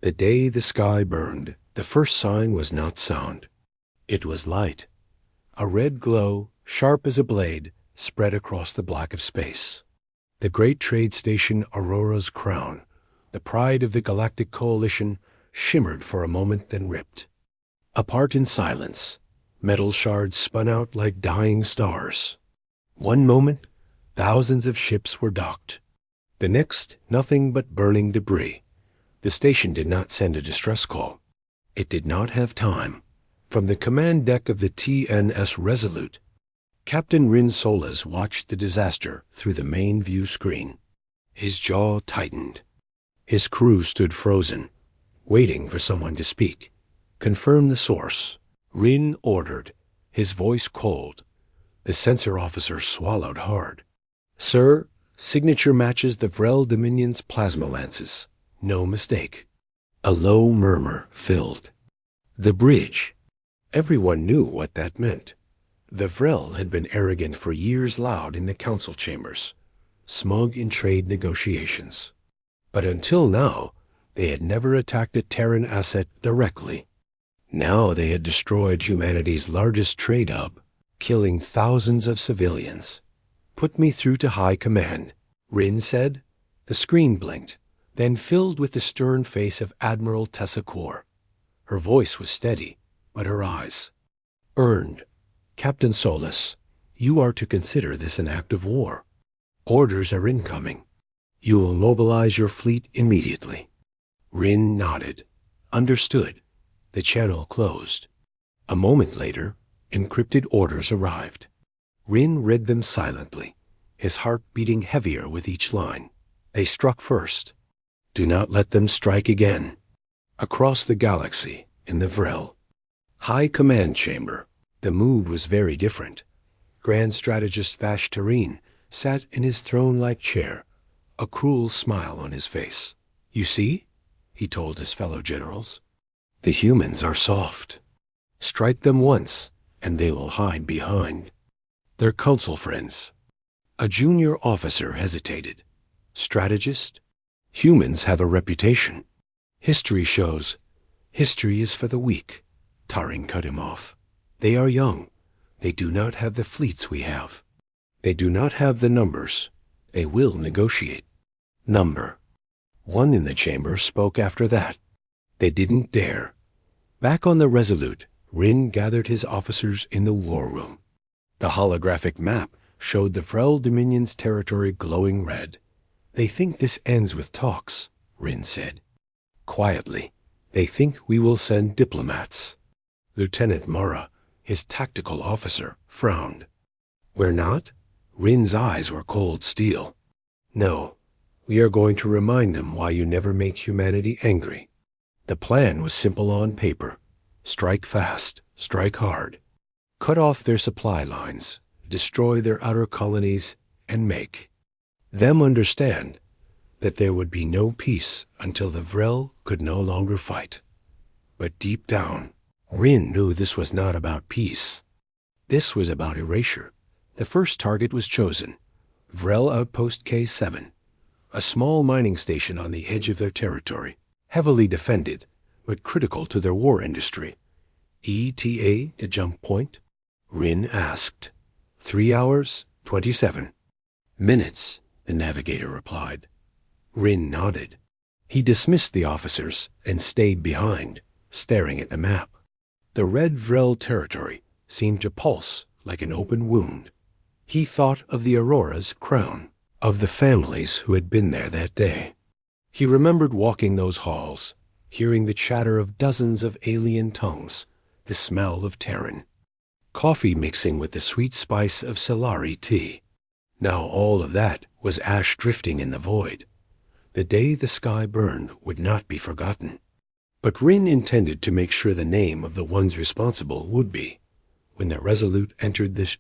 The day the sky burned, the first sign was not sound. It was light. A red glow, sharp as a blade, spread across the black of space. The great trade station Aurora's crown, the pride of the galactic coalition, shimmered for a moment, then ripped. Apart in silence, metal shards spun out like dying stars. One moment, thousands of ships were docked. The next, nothing but burning debris. The station did not send a distress call. It did not have time. From the command deck of the TNS Resolute, Captain Rin Solas watched the disaster through the main view screen. His jaw tightened. His crew stood frozen, waiting for someone to speak. Confirm the source. Rin ordered, his voice cold. The sensor officer swallowed hard. Sir, signature matches the Vrel Dominion's plasma lances. No mistake. A low murmur filled the bridge. Everyone knew what that meant. The Vrel had been arrogant for years, loud in the council chambers, smug in trade negotiations. But until now, they had never attacked a Terran asset directly. Now they had destroyed humanity's largest trade hub, killing thousands of civilians. Put me through to High Command, Rin said. The screen blinked, then filled with the stern face of Admiral Tessa Kor. Her voice was steady, but her eyes earned. Captain Solas, you are to consider this an act of war. Orders are incoming. You will mobilize your fleet immediately. Rin nodded. Understood. The channel closed. A moment later, encrypted orders arrived. Rin read them silently, his heart beating heavier with each line. They struck first. Do not let them strike again. Across the galaxy, in the Vrel. High Command Chamber. The mood was very different. Grand Strategist Vash Tareen sat in his throne-like chair, a cruel smile on his face. You see, he told his fellow generals, the humans are soft. Strike them once, and they will hide behind. Their council friends. A junior officer hesitated. Strategist? Humans have a reputation. History shows. History is for the weak. Tareen cut him off. They are young. They do not have the fleets we have. They do not have the numbers. They will negotiate. Number. One in the chamber spoke after that. They didn't dare. Back on the Resolute, Rin gathered his officers in the war room. The holographic map showed the Vrel Dominion's territory glowing red. They think this ends with talks, Rin said. Quietly, they think we will send diplomats. Lieutenant Mara, his tactical officer, frowned. We're not? Rin's eyes were cold steel. No, we are going to remind them why you never make humanity angry. The plan was simple on paper. Strike fast, strike hard. Cut off their supply lines, destroy their outer colonies, and make them understand that there would be no peace until the Vrel could no longer fight. But deep down, Rin knew this was not about peace. This was about erasure. The first target was chosen, Vrel Outpost K7, a small mining station on the edge of their territory, heavily defended, but critical to their war industry. ETA to jump point? Rin asked. 3 hours, 27 minutes, the navigator replied. Rin nodded. He dismissed the officers and stayed behind, staring at the map. The red Vrel territory seemed to pulse like an open wound. He thought of the Aurora's crown, of the families who had been there that day. He remembered walking those halls, hearing the chatter of dozens of alien tongues, the smell of Terran, coffee mixing with the sweet spice of Solari tea. Now all of that was ash drifting in the void. The day the sky burned would not be forgotten. But Rin intended to make sure the name of the ones responsible would be. When the Resolute entered the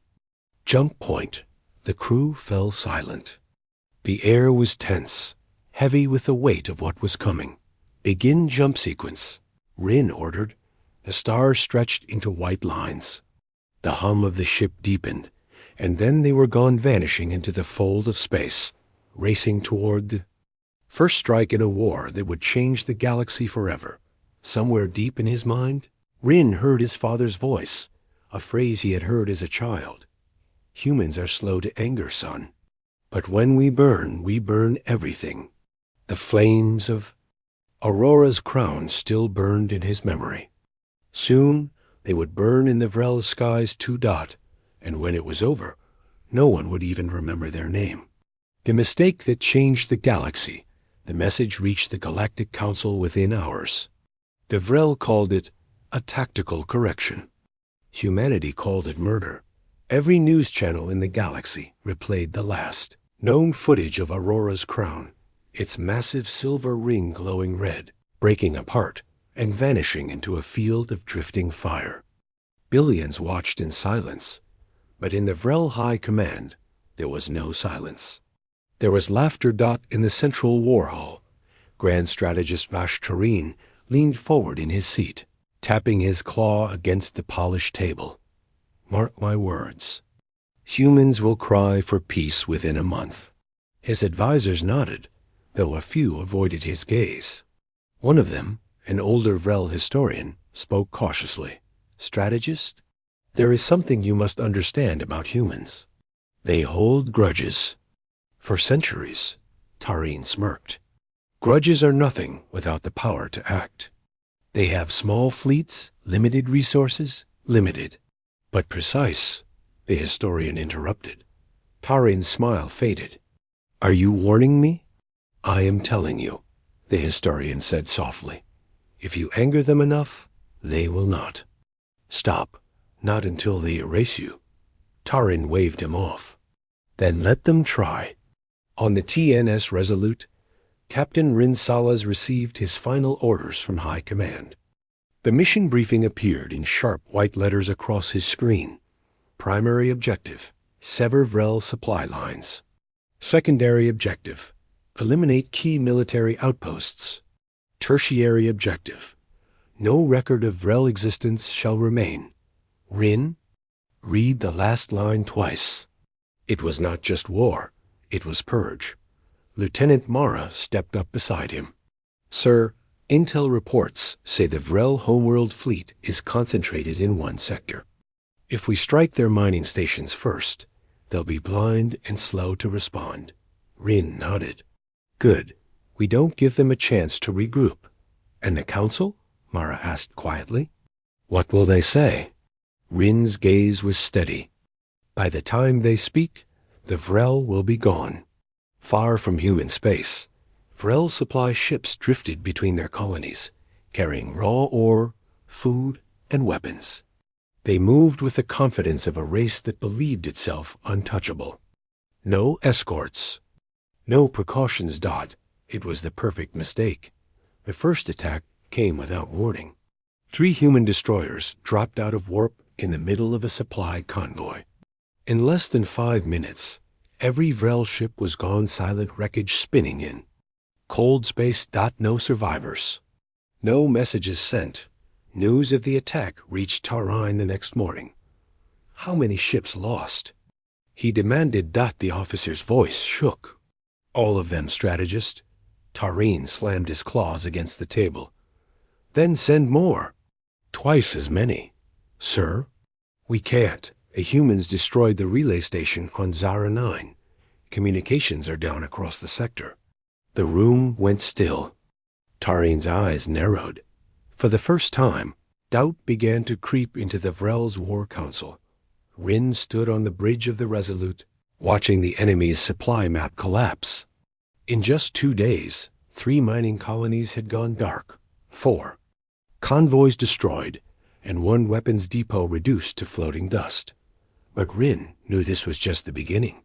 jump point, the crew fell silent. The air was tense, heavy with the weight of what was coming. Begin jump sequence, Rin ordered. The stars stretched into white lines. The hum of the ship deepened, and then they were gone, vanishing into the fold of space, racing toward the First strike in a war that would change the galaxy forever. Somewhere deep in his mind, Rin heard his father's voice, a phrase he had heard as a child. Humans are slow to anger, son. But when we burn everything. The flames of Aurora's crown still burned in his memory. Soon they would burn in the Vrel skies too. And when it was over, no one would even remember their name. The mistake that changed the galaxy. The message reached the Galactic Council within hours. The Vrel called it a tactical correction. Humanity called it murder. Every news channel in the galaxy replayed the last known footage of Aurora's crown, its massive silver ring glowing red, breaking apart and vanishing into a field of drifting fire. Billions watched in silence, but in the Vrel High Command, there was no silence. There was laughter. In the central war hall. Grand Strategist Vash-Tareen leaned forward in his seat, tapping his claw against the polished table. Mark my words. Humans will cry for peace within a month. His advisors nodded, though a few avoided his gaze. One of them, an older Vrel historian, spoke cautiously. Strategist, there is something you must understand about humans. They hold grudges. For centuries, Tareen smirked. Grudges are nothing without the power to act. They have small fleets, limited resources, limited, but precise, the historian interrupted. Tareen's smile faded. Are you warning me? I am telling you, the historian said softly. If you anger them enough, they will not. Stop, not until they erase you. Tareen waved him off. Then let them try. On the TNS Resolute, Captain Rin Salas received his final orders from High Command. The mission briefing appeared in sharp white letters across his screen. Primary objective, sever Vrel supply lines. Secondary objective, eliminate key military outposts. Tertiary objective, no record of Vrel existence shall remain. Rin, read the last line twice. It was not just war, it was purge. Lieutenant Mara stepped up beside him. Sir, intel reports say the Vrel homeworld fleet is concentrated in one sector. If we strike their mining stations first, they'll be blind and slow to respond. Rin nodded. Good. We don't give them a chance to regroup. And the council? Mara asked quietly. What will they say? Rin's gaze was steady. By the time they speak, the Vrel will be gone. Far from human space, Vrel supply ships drifted between their colonies, carrying raw ore, food, and weapons. They moved with the confidence of a race that believed itself untouchable. No escorts. No precautions. It was the perfect mistake. The first attack came without warning. 3 human destroyers dropped out of warp in the middle of a supply convoy. In less than 5 minutes, every Vrel ship was gone, silent wreckage spinning in. Cold space. No survivors. No messages sent. News of the attack reached Tareen the next morning. How many ships lost? He demanded. The officer's voice shook. All of them, strategist. Tareen slammed his claws against the table. Then send more. Twice as many. Sir, we can't. The humans destroyed the relay station on Zara 9. Communications are down across the sector. The room went still. Tareen's eyes narrowed. For the first time, doubt began to creep into the Vrel's War Council. Rin stood on the bridge of the Resolute, watching the enemy's supply map collapse. In just 2 days, 3 mining colonies had gone dark. 4 convoys destroyed, and 1 weapons depot reduced to floating dust. But Rin knew this was just the beginning.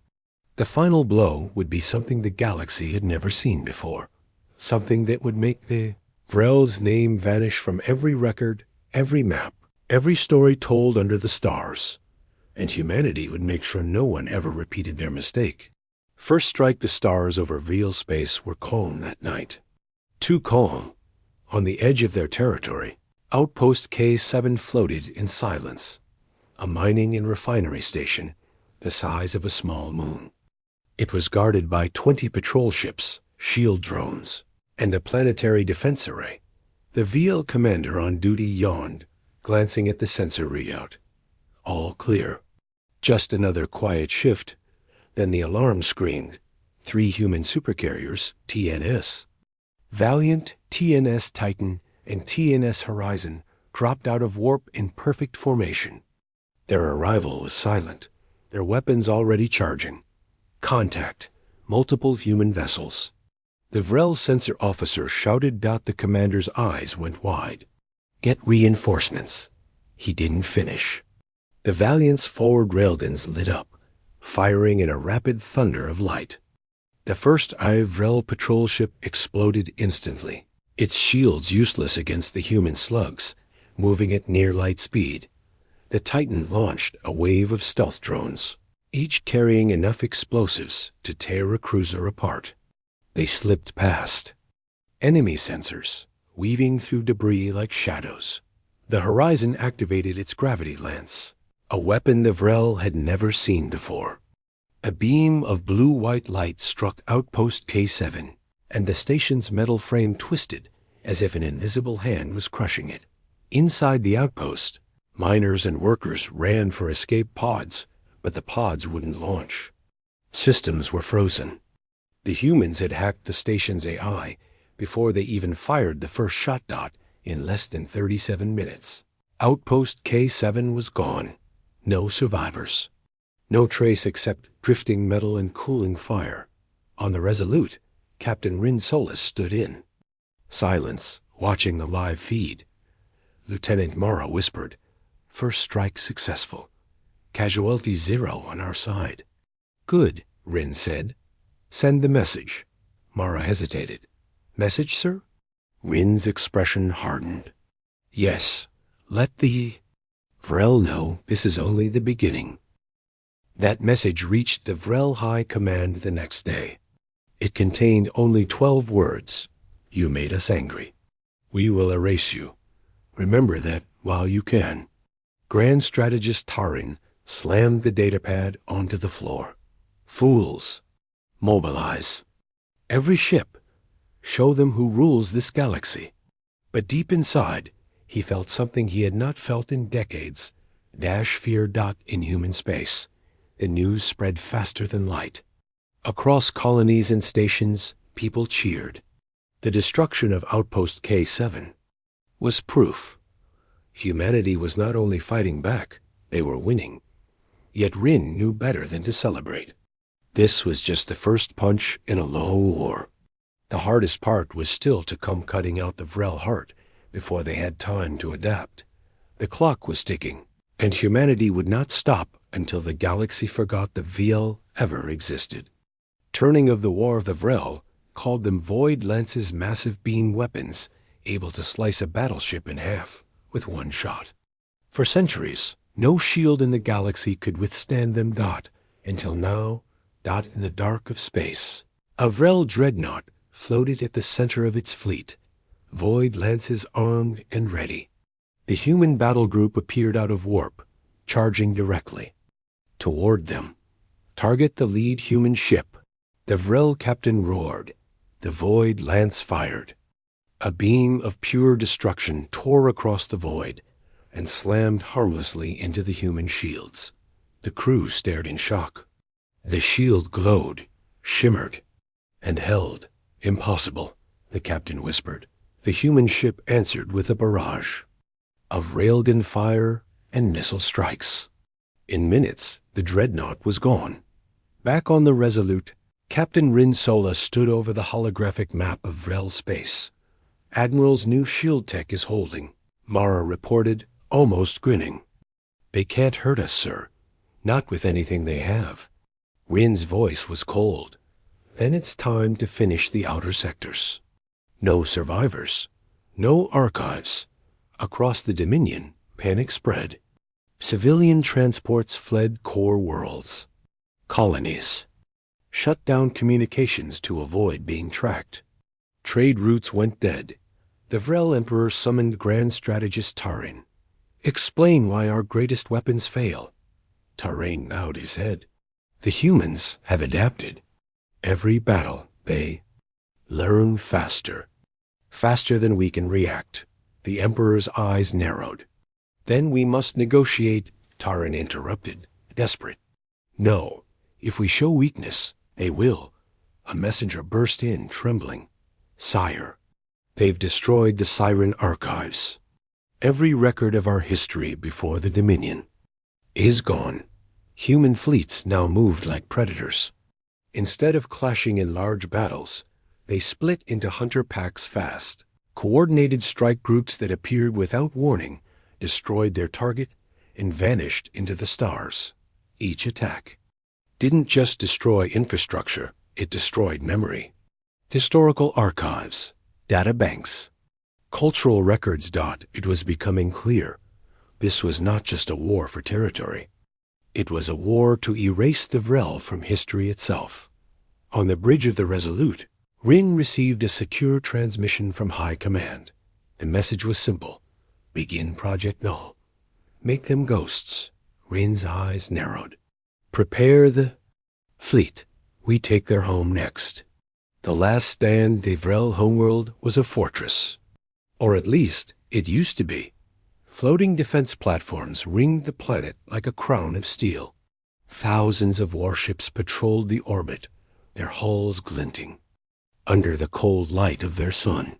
The final blow would be something the galaxy had never seen before. Something that would make the Vrel's name vanish from every record, every map, every story told under the stars. And humanity would make sure no one ever repeated their mistake. First strike. The stars over Veal space were calm that night. Too calm. On the edge of their territory, Outpost K7 floated in silence. A mining and refinery station, the size of a small moon. It was guarded by 20 patrol ships shield drones, and a planetary defense array. The VL commander on duty yawned, glancing at the sensor readout. All clear. Just another quiet shift. Then the alarm screamed. 3 human supercarriers, TNS. Valiant, TNS Titan, and TNS Horizon dropped out of warp in perfect formation. Their arrival was silent, their weapons already charging. Contact. Multiple human vessels. The Vrel sensor officer shouted. The commander's eyes went wide. Get reinforcements. He didn't finish. The Valiant's forward railguns lit up, firing in a rapid thunder of light. The first Vrel patrol ship exploded instantly, its shields useless against the human slugs, moving at near light speed. The Titan launched a wave of stealth drones, each carrying enough explosives to tear a cruiser apart. They slipped past. Enemy sensors, weaving through debris like shadows. The Horizon activated its gravity lance, a weapon the Vrel had never seen before. A beam of blue-white light struck Outpost K7, and the station's metal frame twisted as if an invisible hand was crushing it. Inside the outpost, miners and workers ran for escape pods, but the pods wouldn't launch. Systems were frozen. The humans had hacked the station's AI before they even fired the first shot. In less than 37 minutes, Outpost K7 was gone. No survivors. No trace except drifting metal and cooling fire. On the Resolute, Captain Rin Solis stood in. Silence, watching the live feed. Lieutenant Mara whispered, "First strike successful. Casualty 0 on our side." "Good," Rin said. "Send the message." Mara hesitated. "Message, sir?" Rin's expression hardened. "Yes, let the Vrel know this is only the beginning." That message reached the Vrel High Command the next day. It contained only 12 words. "You made us angry. We will erase you. Remember that while you can." Grand Strategist Tarin slammed the datapad onto the floor. "Fools. Mobilize. Every ship. Show them who rules this galaxy." But deep inside, he felt something he had not felt in decades. Fear. In human space. The news spread faster than light. Across colonies and stations, people cheered. The destruction of Outpost K7 was proof. Humanity was not only fighting back, they were winning. Yet Rin knew better than to celebrate. This was just the first punch in a long war. The hardest part was still to come, cutting out the Vrel heart before they had time to adapt. The clock was ticking, and humanity would not stop until the galaxy forgot the VL ever existed. Turning of the War of the Vrel called them Void Lance's massive beam weapons, able to slice a battleship in half with one shot. For centuries, no shield in the galaxy could withstand them. Until now, in the dark of space, a Vrel dreadnought floated at the center of its fleet, Void Lances armed and ready. The human battle group appeared out of warp, charging directly. Toward them. "Target the lead human ship." The Vrel captain roared. The Void Lance fired. A beam of pure destruction tore across the void and slammed harmlessly into the human shields. The crew stared in shock. The shield glowed, shimmered, and held. "Impossible," the captain whispered. The human ship answered with a barrage of railgun fire and missile strikes. In minutes, the dreadnought was gone. Back on the Resolute, Captain Rin Sola stood over the holographic map of Vrel space. "Admiral's new shield tech is holding," Mara reported, almost grinning. "They can't hurt us, sir. Not with anything they have." Rin's voice was cold. "Then it's time to finish the outer sectors." No survivors. No archives. Across the Dominion, panic spread. Civilian transports fled core worlds. Colonies shut down communications to avoid being tracked. Trade routes went dead. The Vrel Emperor summoned Grand Strategist Tarin. "Explain why our greatest weapons fail." Tarin bowed his head. "The humans have adapted. Every battle, they Learn faster. Faster than we can react. The Emperor's eyes narrowed. Then we must negotiate, Taran interrupted, desperate. No, if we show weakness, they will. A messenger burst in, trembling. Sire, they've destroyed the Siren archives. Every record of our history before the Dominion is gone. Human fleets now moved like predators. Instead of clashing in large battles, they split into hunter packs fast. Coordinated strike groups that appeared without warning destroyed their target and vanished into the stars. Each attack didn't just destroy infrastructure, it destroyed memory. Historical archives, data banks, cultural records. It was becoming clear. This was not just a war for territory. It was a war to erase the Vrel from history itself. On the bridge of the Resolute, Rin received a secure transmission from High Command. The message was simple. Begin Project Null. Make them ghosts. Rin's eyes narrowed. Prepare the fleet. We take their home next. The last stand de Vrel homeworld was a fortress. Or at least, it used to be. Floating defense platforms ringed the planet like a crown of steel. Thousands of warships patrolled the orbit, their hulls glinting under the cold light of their sun.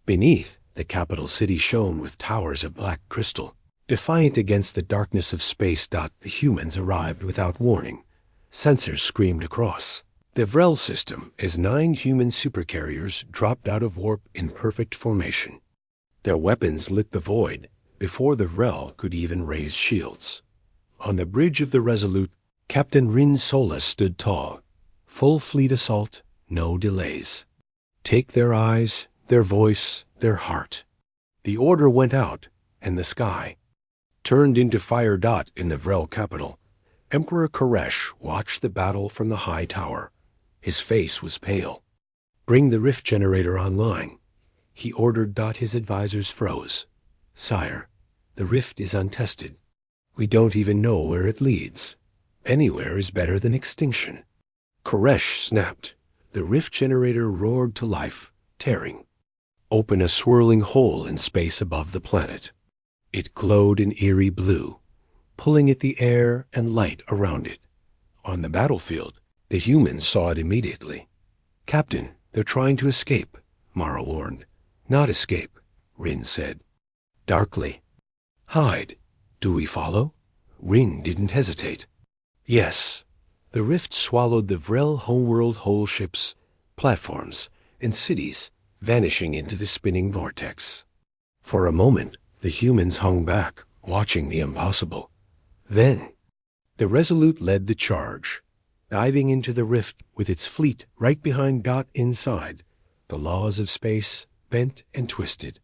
Beneath, the capital city shone with towers of black crystal. Defiant against the darkness of space. The humans arrived without warning. Sensors screamed across. The Vrel system as 9 human supercarriers dropped out of warp in perfect formation. Their weapons lit the void before the Vrel could even raise shields. On the bridge of the Resolute, Captain Rin Sola stood tall. Full fleet assault, no delays. Take their eyes, their voice, their heart. The order went out, and the sky turned into fire. In the Vrel capital, Emperor Koresh watched the battle from the high tower. His face was pale. Bring the rift generator online, he ordered. His advisors froze. Sire, the rift is untested. We don't even know where it leads. Anywhere is better than extinction. Koresh snapped. The rift generator roared to life, tearing open a swirling hole in space above the planet. It glowed in eerie blue, pulling at the air and light around it. On the battlefield, the humans saw it immediately. Captain, they're trying to escape, Mara warned. Not escape, Rin said. Darkly. Hide. Do we follow? Rin didn't hesitate. Yes. The rift swallowed the Vrel homeworld whole ships, platforms, and cities, vanishing into the spinning vortex. For a moment, the humans hung back, watching the impossible. Then, the Resolute led the charge, diving into the rift with its fleet right behind. Inside, the laws of space bent and twisted.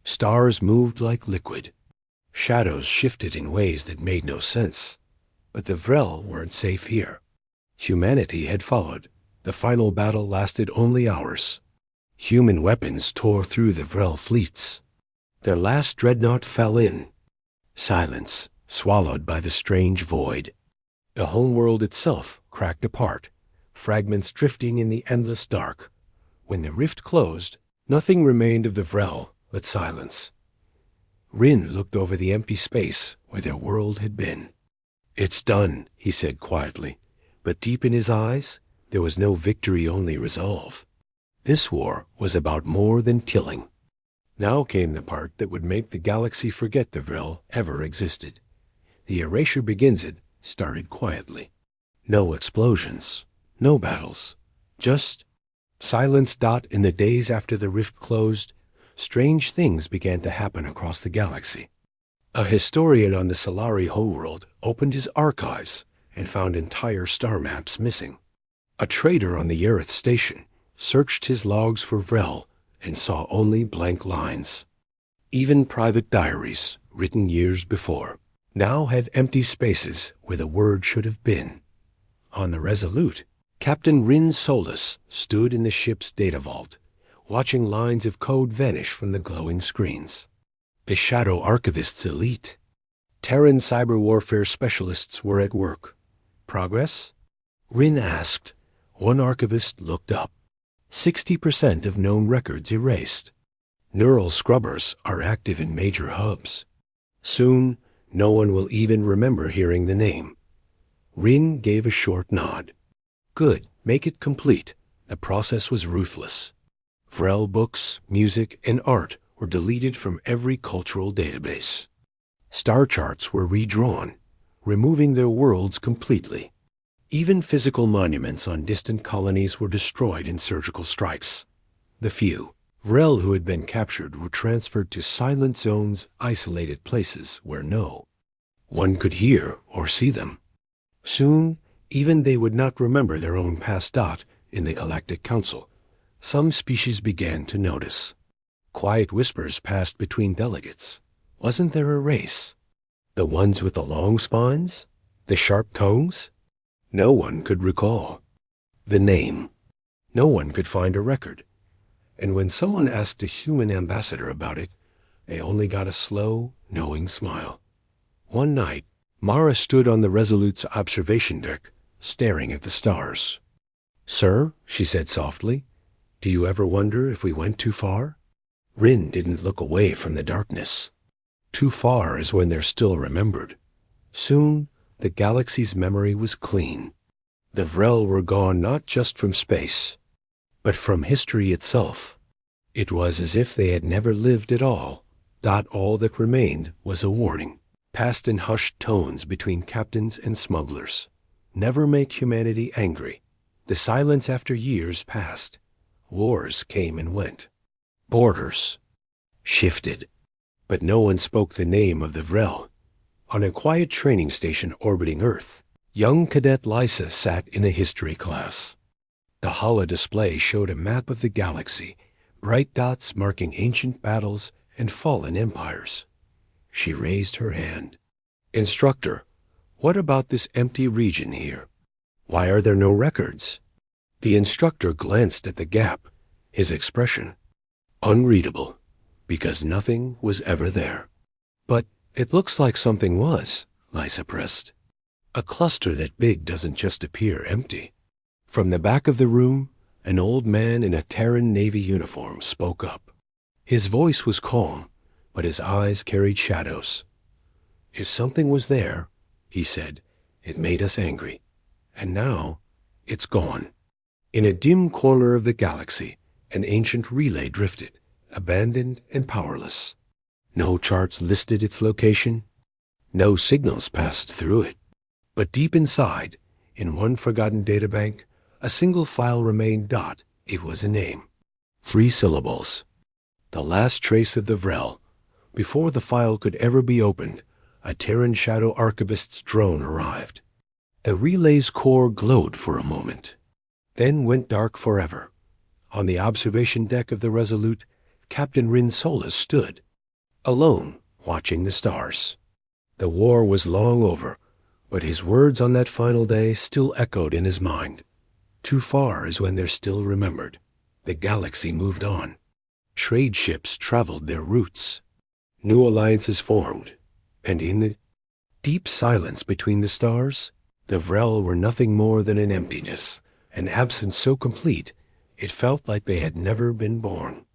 Stars moved like liquid. Shadows shifted in ways that made no sense. But the Vrel weren't safe here. Humanity had followed. The final battle lasted only hours. Human weapons tore through the Vrel fleets. Their last dreadnought fell in. Silence, swallowed by the strange void. The homeworld itself cracked apart, fragments drifting in the endless dark. When the rift closed, nothing remained of the Vrel but silence. Rin looked over the empty space where their world had been. It's done, he said quietly, but deep in his eyes, there was no victory, only resolve. This war was about more than killing. Now came the part that would make the galaxy forget the Vrel ever existed. The erasure begins it started quietly. No explosions, no battles, just silence. In the days after the rift closed, strange things began to happen across the galaxy. A historian on the Solari homeworld opened his archives and found entire star maps missing. A trader on the Aerith station searched his logs for Vrel and saw only blank lines. Even private diaries, written years before, now had empty spaces where the word should have been. On the Resolute, Captain Rin Solus stood in the ship's data vault, watching lines of code vanish from the glowing screens. The Shadow Archivist's elite, Terran cyber warfare specialists were at work. Progress? Rin asked. One archivist looked up. 60% of known records erased. Neural scrubbers are active in major hubs. Soon, no one will even remember hearing the name. Rin gave a short nod. Good, make it complete. The process was ruthless. Vrel books, music, and art were deleted from every cultural database. Star charts were redrawn, removing their worlds completely. Even physical monuments on distant colonies were destroyed in surgical strikes. The few Vrel who had been captured were transferred to silent zones, isolated places where no one could hear or see them. Soon, even they would not remember their own past. In the Galactic Council, some species began to notice. Quiet whispers passed between delegates. Wasn't there a race? The ones with the long spines? The sharp tongues? No one could recall. The name. No one could find a record. And when someone asked a human ambassador about it, they only got a slow, knowing smile. One night, Mara stood on the Resolute's observation deck, staring at the stars. "Sir," she said softly, "do you ever wonder if we went too far?" Rin didn't look away from the darkness. Too far is when they're still remembered. Soon, the galaxy's memory was clean. The Vrel were gone not just from space, but from history itself. It was as if they had never lived at all. All that remained was a warning, passed in hushed tones between captains and smugglers. Never make humanity angry. The silence after years passed. Wars came and went. Borders shifted. But no one spoke the name of the Vrel. On a quiet training station orbiting Earth, young cadet Lysa sat in a history class. The holo-display showed a map of the galaxy, bright dots marking ancient battles and fallen empires. She raised her hand. "Instructor, what about this empty region here? Why are there no records?" The instructor glanced at the gap, his expression unreadable, because nothing was ever there. "But it looks like something was," Lysa pressed. "A cluster that big doesn't just appear empty." From the back of the room, an old man in a Terran Navy uniform spoke up. His voice was calm, but his eyes carried shadows. "If something was there," he said, "it made us angry. And now, it's gone." In a dim corner of the galaxy, an ancient relay drifted, abandoned and powerless. No charts listed its location. No signals passed through it. But deep inside, in one forgotten databank, a single file remained. It was a name. 3 syllables. The last trace of the Vrel. Before the file could ever be opened, a Terran Shadow Archivist's drone arrived. A relay's core glowed for a moment, then went dark forever. On the observation deck of the Resolute, Captain Rin Solis stood, alone, watching the stars. The war was long over, but his words on that final day still echoed in his mind. Too far is when they're still remembered. The galaxy moved on. Trade ships traveled their routes. New alliances formed, and in the deep silence between the stars, the Vrel were nothing more than an emptiness, an absence so complete it felt like they had never been born.